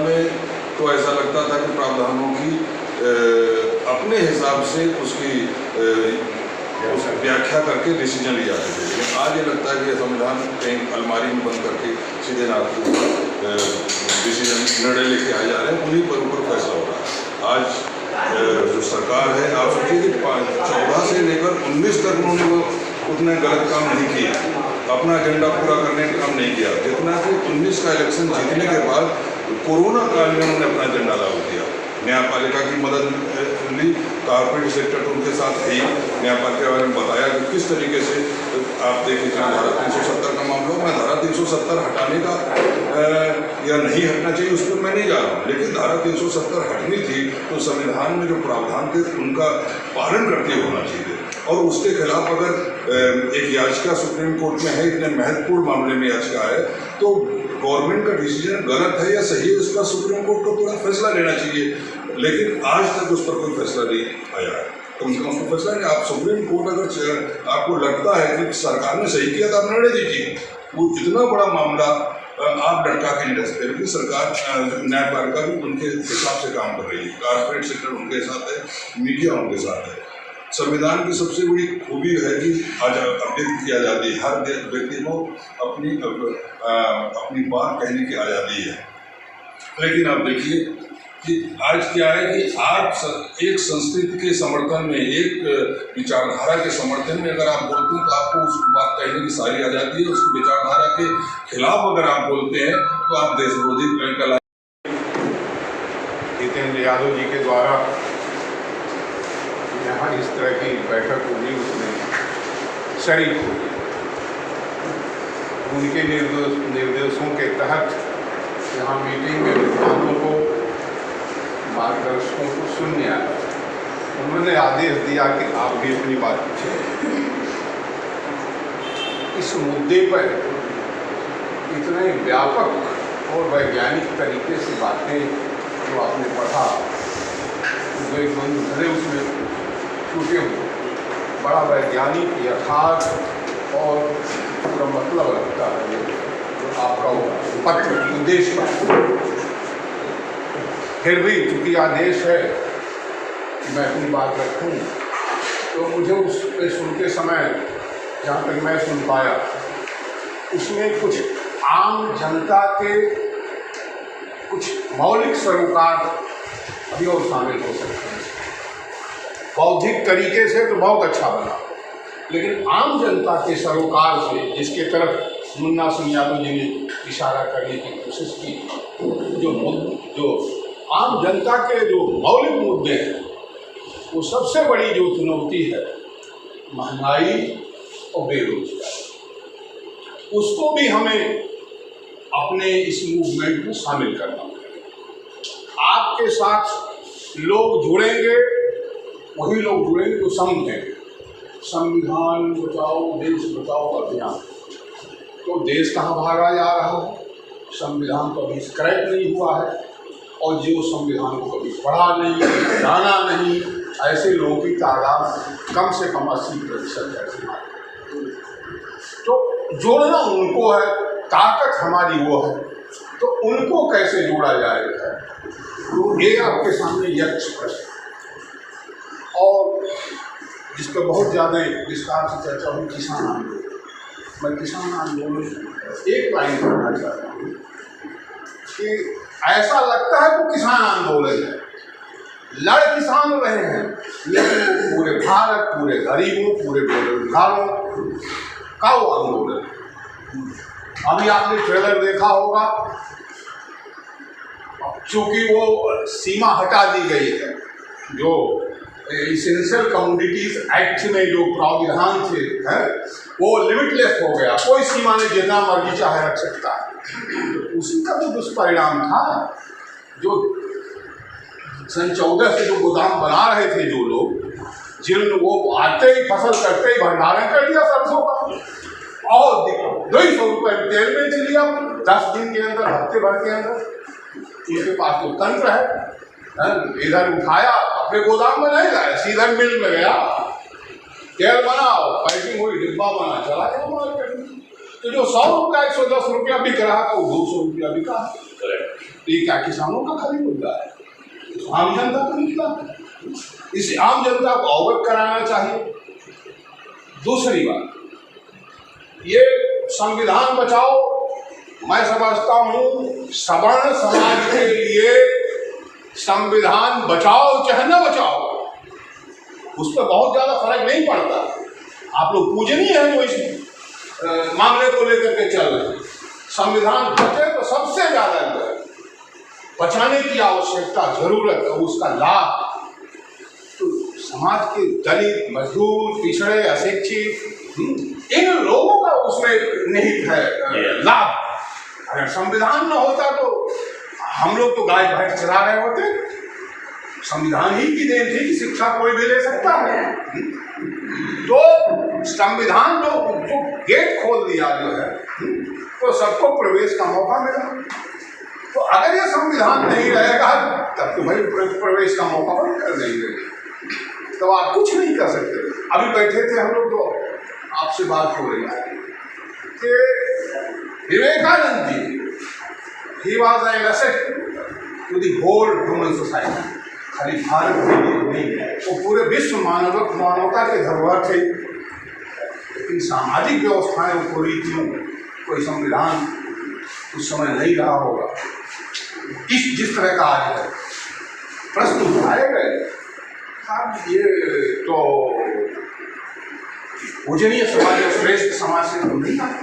में तो ऐसा लगता था कि प्रावधानों की अपने हिसाब से उसकी व्याख्या करके डिसीजन लिया जाते थे, लेकिन आज ये लगता है कि संविधान कहीं अलमारी में बंद करके सीधे नागरिक डिसीजन निर्णय लेके आ जा रहे हैं, उन्हीं पर ऊपर फैसला हो रहा है। आज जो सरकार है, आप सोचिए कि 14 से लेकर 19 तक उन्होंने वो उतने गलत काम नहीं किए, अपना एजेंडा पूरा करने का काम नहीं किया, जितना कि 19 का इलेक्शन जीतने के बाद कोरोना काल में उन्होंने अपना एजेंडा लागू किया। न्यायपालिका की मदद ली, कॉर्पोरेट सेक्टर तो उनके साथ है ही। न्यायपालिका के बारे में बताया कि किस तरीके से आप देखिए, धारा 370 का मामला हो, मैं धारा 370 हटाने का या नहीं हटना चाहिए उस पर मैं नहीं जा रहा हूँ, लेकिन धारा 370 हटनी थी तो संविधान में जो प्रावधान थे उनका पालन करते होना चाहिए, और उसके खिलाफ अगर एक याचिका सुप्रीम कोर्ट में है, इतने महत्वपूर्ण मामले में याचिका है, तो गवर्नमेंट का डिसीजन गलत है या सही है, उसका सुप्रीम कोर्ट को तुरंत फैसला लेना चाहिए। लेकिन आज तक उस पर कोई फैसला नहीं आया है, कम से कम उसको फैसला नहीं। आप सुप्रीम कोर्ट अगर आपको लगता है कि सरकार ने सही किया तो आप निर्णय दीजिए। वो इतना बड़ा मामला आप लटका के नहीं रह सकते, क्योंकि सरकार न्यायपालिका भी उनके हिसाब से काम कर रही है, कॉर्पोरेट सेक्टर उनके साथ है, मीडिया उनके साथ है। संविधान की सबसे बड़ी खूबी है कि अभिव्यक्ति की आज़ादी, हर व्यक्ति को अपनी बात कहने की आज़ादी है। लेकिन आप देखिए कि आज क्या है कि आप एक संस्कृति के समर्थन में, एक विचारधारा के समर्थन में अगर आप बोलते हैं तो आपको उस बात कहने की सारी आज़ादी है। उस विचारधारा के खिलाफ अगर आप बोलते हैं तो आप देश विरोधी कहलाएंगे। जितेंद्र यादव जी के द्वारा यहाँ इस तरह की बैठक हुई, उसमें शरीक हुई, उनके निर्देशों के तहत यहाँ मीटिंग में विद्वानों को, मार्गदर्शकों को सुनने आया। उन्होंने आदेश दिया कि आप भी अपनी बात पूछें। इस मुद्दे पर इतने व्यापक और वैज्ञानिक तरीके से बातें जो आपने पढ़ा, जो एक भरे उसमें छूटे हुए, बड़ा वैज्ञानिक यथार्थ और पूरा मतलब रखता है जो आपका पत्र उद्देश्य है। फिर भी चूँकि आदेश है कि मैं अपनी बात रखूँ, तो मुझे उस पर सुनते समय, जहाँ तक मैं सुन पाया, उसमें कुछ आम जनता के कुछ मौलिक सरोकार अभी और शामिल हो सकते हैं। बौद्धिक तरीके से तो बहुत अच्छा बना, लेकिन आम जनता के सरोकार से, जिसके तरफ मुन्ना सिंह यादव जी ने इशारा करने की कोशिश की, जो आम जनता के जो मौलिक मुद्दे हैं, वो सबसे बड़ी जो चुनौती है महंगाई और बेरोजगारी, उसको भी हमें अपने इस मूवमेंट में शामिल करना पड़ेगा। आपके साथ लोग जुड़ेंगे, वही लोग जुड़ेंगे जो समझेंगे। संविधान बचाओ देश बचाओ अभियान, तो देश कहाँ भागा जा रहा है? संविधान कभी स्क्रैप नहीं हुआ है, और जो संविधान को कभी पढ़ा नहीं, जाना नहीं, ऐसे लोगों की तादाद कम से कम 80% ऐसे है। तो जोड़ना उनको है, ताकत हमारी वो है, तो उनको कैसे जोड़ा जाएगा? तो ये आपके सामने यक्ष प्रश्न, और जिस पर बहुत ज़्यादा विस्तार से चर्चा हुई, किसान आंदोलन। मैं किसान आंदोलन एक लाइन करना चाहता हूँ कि ऐसा लगता है कि किसान आंदोलन है, लड़ किसान रहे हैं, लेकिन वो पूरे भारत, पूरे गरीबों, पूरे बेरोजगारों का वो आंदोलन है। अभी आपने ट्रेलर देखा होगा, चूँकि वो सीमा हटा दी गई है, जो इसेंशियल कमोडिटीज एक्ट में जो प्रावधान थे वो लिमिटलेस हो गया, कोई सीमा नहीं, जितना मर्जी चाहे रख सकता है। तो उसी का जो दुष्परिणाम था, जो सन 14 से जो गोदाम बना रहे थे जो लोग, जिन वो आते ही फसल करते ही भंडारण कर दिया सरसों का, और 200 रुपये तेल बेच लिया 10 दिन के अंदर, हफ्ते भर के अंदर। उनके पास तो तंत्र है, इधर उठाया, अपने गोदाम में नहीं लाया, सीधा मिल में गया, तेल बनाओ, पैकिंग हुई, डिब्बा बना, चला गया मार्केट में। तो जो 100 रुपया 110 रुपया बिक रहा था, वो 200 रुपया बिका। ये क्या किसानों का खाली मुद्दा है? तो आम जनता को निकला है, इस आम जनता को अवगत कराना चाहिए। दूसरी बात, ये संविधान बचाओ, मैं समझता हूँ सवर्ण समाज के लिए संविधान बचाओ चाहे न बचाओ, उस पर बहुत ज़्यादा फर्क नहीं पड़ता। आप लोग पूजनीय हैं जो इस मामले को लेकर के चल रहे हैं। संविधान बचे तो सबसे ज़्यादा बचाने की आवश्यकता, जरूरत है, उसका लाभ तो समाज के दलित, मजदूर, पिछड़े, अशिक्षित इन लोगों का उसमें निहित है लाभ। अगर संविधान न होता तो हम लोग तो गाय भैंस चला रहे होते। संविधान ही की देन थी कि शिक्षा कोई भी ले सकता है। तो संविधान जो गेट खोल दिया जो है, तो सबको प्रवेश का मौका मिला। तो अगर ये संविधान नहीं रहेगा तब तो भाई प्रवेश का मौका बंद कर देंगे, तो आप कुछ नहीं कर सकते। अभी बैठे थे हम लोग, तो आपसे बात हो रही है कि Vivekananda ji, he was an asset to the whole human society, खाली भारत के लिए नहीं, वो पूरे विश्व मानवता के धरोहर थे। लेकिन सामाजिक व्यवस्थाएं, को रीतियों, कोई संविधान उस समय नहीं रहा होगा जिस तरह का आज है। प्रश्न उठाए गए, ये तो पूजनीय समाज, श्रेष्ठ समाज से तो नहीं आते।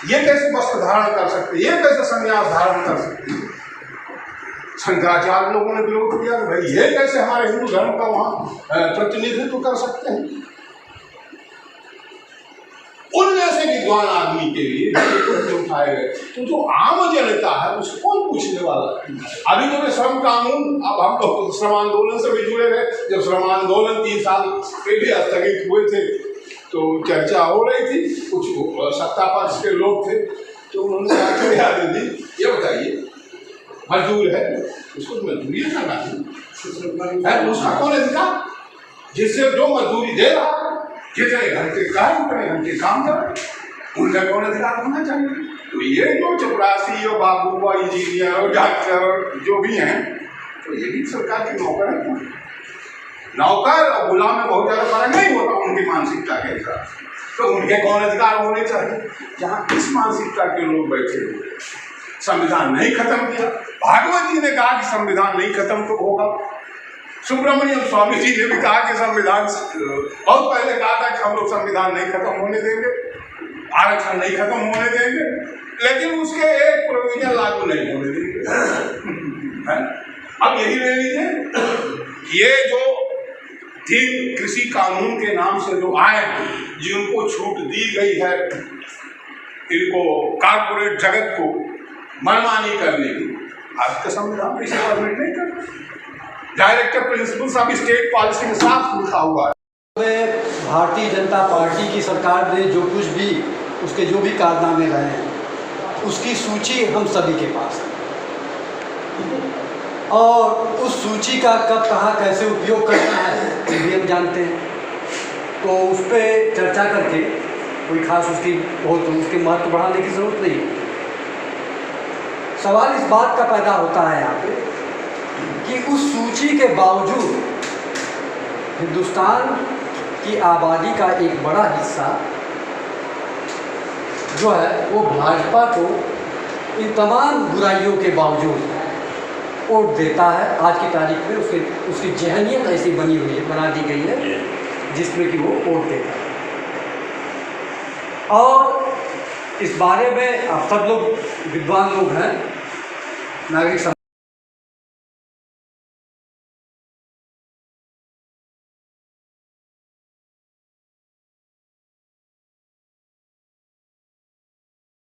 ये कैसे वस्त्र धारण कर सकते, ये कैसे संन्यास धारण कर सकते? शंकराचार्य लोगों ने विरोध किया कि भाई ये कैसे हमारे हिंदू धर्म का वहाँ प्रतिनिधित्व कर सकते हैं। उन जैसे विद्वान आदमी के लिए उठाए गए, तो जो आम जनता है उसको कौन पूछने वाला है? अभी जो श्रम कानून, अब हम लोग श्रम आंदोलन से भी जुड़े गए। जब श्रम आंदोलन 3 साल पहले स्थगित हुए थे तो चर्चा हो रही थी, कुछ सत्ता पक्ष के लोग थे, तो उन्होंने कहा दीदी ये बताइए, मजदूर है उसको मजदूरी करना है, उसका कौन अधिकार? जिससे जो मजदूरी दे रहा है, जितने घंटे काम करें, घंटे काम करें, उनका कौन अधिकार होना चाहिए? तो ये जो चपरासी और बाबू और इंजीनियर और डॉक्टर जो भी हैं, तो ये भी सरकार की नौकर है। नौकर और गुलाम में बहुत ज़्यादा फर्क नहीं होता उनकी मानसिकता के हिसाब से। तो उनके कौन अधिकार होने चाहिए? जहाँ इस मानसिकता के लोग बैठे हुए, संविधान नहीं खत्म किया। भागवत जी ने कहा कि संविधान नहीं खत्म तो होगा। सुब्रमण्यम स्वामी जी ने भी कहा कि संविधान, बहुत पहले कहा था कि हम लोग संविधान नहीं खत्म होने देंगे, आरक्षण नहीं खत्म होने देंगे, लेकिन उसके एक प्रोविजन लागू नहीं होने देंगे। अब यही ले लीजिए, ये जो 3 कृषि कानून के नाम से जो आए, जिनको छूट दी गई है, इनको कारपोरेट जगत को मनमानी करने की, आज का संविधान इसे परमिट नहीं करता। Director principles of state policy में साफ लिखा हुआ है। भारतीय जनता पार्टी की सरकार ने जो कुछ भी, उसके जो भी कारनामे रहे हैं, उसकी सूची हम सभी के पास है, और उस सूची का कब कहाँ कैसे उपयोग करना है ये भी हम जानते हैं। तो उस पर चर्चा करके कोई खास उसकी उसके महत्व बढ़ाने की ज़रूरत नहीं। सवाल इस बात का पैदा होता है यहाँ पे कि उस सूची के बावजूद हिंदुस्तान की आबादी का एक बड़ा हिस्सा जो है वो भाजपा को इन तमाम बुराइयों के बावजूद वोट देता है। आज की तारीख में उसकी जहनियत ऐसी बनी हुई है, बना दी गई है, जिसमें कि वो वोट देता है। और इस बारे में आप सब लोग विद्वान लोग हैं, नागरिक